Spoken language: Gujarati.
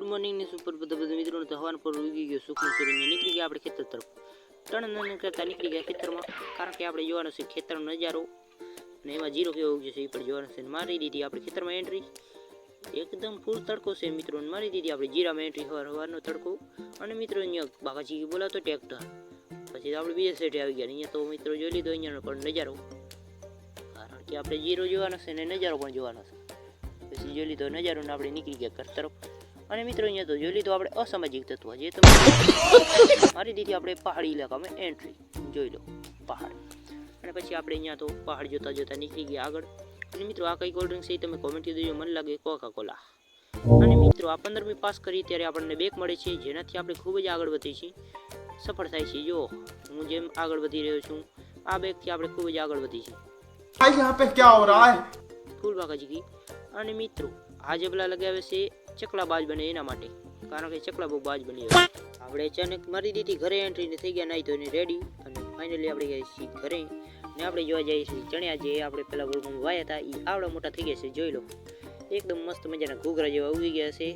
ગુડ મોર્નિંગ ને સુપર બધા મિત્રોને તો હવાન પર ઉગી ગયો સુખનો સૂરજ નીકળી ગયા આપણે ખેતર તરફ ટણ કરતા નીકળી ગયા ખેતરમાં કારણ કે આપણે જોવાનો છે ખેતરનો નજારો અને એમાં જીરો કેવો ઉગ્યો છે એ પણ જોવાનો છે મારી દીધી આપણે ખેતરમાં એન્ટ્રી એકદમ ફૂલ તડકો છે મિત્રોને મારી દીધી આપણે જીરામાં એન્ટ્રી હવારનો તડકો અને મિત્રો અહીંયા બાકાજી બોલાતો ટ્રેક્ટર પછી આપણે બીજા સાઈડે આવી ગયા અહીંયા તો મિત્રો જોઈ લીધો અહીંયાનો પણ નજારો કારણ કે આપણે જીરો જોવાનો છે ને નજારો પણ જોવાનો છે પછી જોઈ લીધો નજારો ને આપણે નીકળી ગયા ઘર તરફ અને મિત્રો અહીંયા તો જોઈ લીધો આપણે અસામાજિક તત્વ જે તમે મારી દીધી આપણે પહાડી ઇલાકામાં એન્ટ્રી જોઈ લો પહાડ અને પછી આપણે અહીંયા તો પહાડ જોતા જોતા નીકળી ગયા આગળ અને મિત્રો આ કઈ કોલ્ડ ડ્રિંક છે તમે કોમેન્ટ કરી દેજો મને લાગે કોકા કોલા અને મિત્રો આ 15મી પાસ કરી ત્યારે આપણને બેક મળે છે જેનાથી આપણે ખૂબ જ આગળ વધી છીએ સફળ થાય છે જો હું જેમ આગળ વધી રહ્યો છું આ બેકથી આપણે ખૂબ જ આગળ વધી છીએ भाई यहाँ पे क्या हो रहा है ફૂલ બાકાજી કી અને મિત્રો આજે પેલા લગાવે છે ચકલા બાજ બને એના માટે કારણ કે ચકલા બહુ બાજ બની આપણે અચાનક મારી દીધી ઘરે એન્ટ્રી ને થઈ ગયા નાઈ ધોઈને રેડી અને ફાઇનલી આપણે ગયા છીએ ઘરે ને આપણે જોવા જઈએ છીએ ચણ્યા જે આપણે પેલા વર્ગમાં વાયા હતા એ આવડા મોટા થઈ ગયા છે જોઈ લો એકદમ મસ્ત મજાના ઘૂઘરા જેવા ઉગી ગયા છે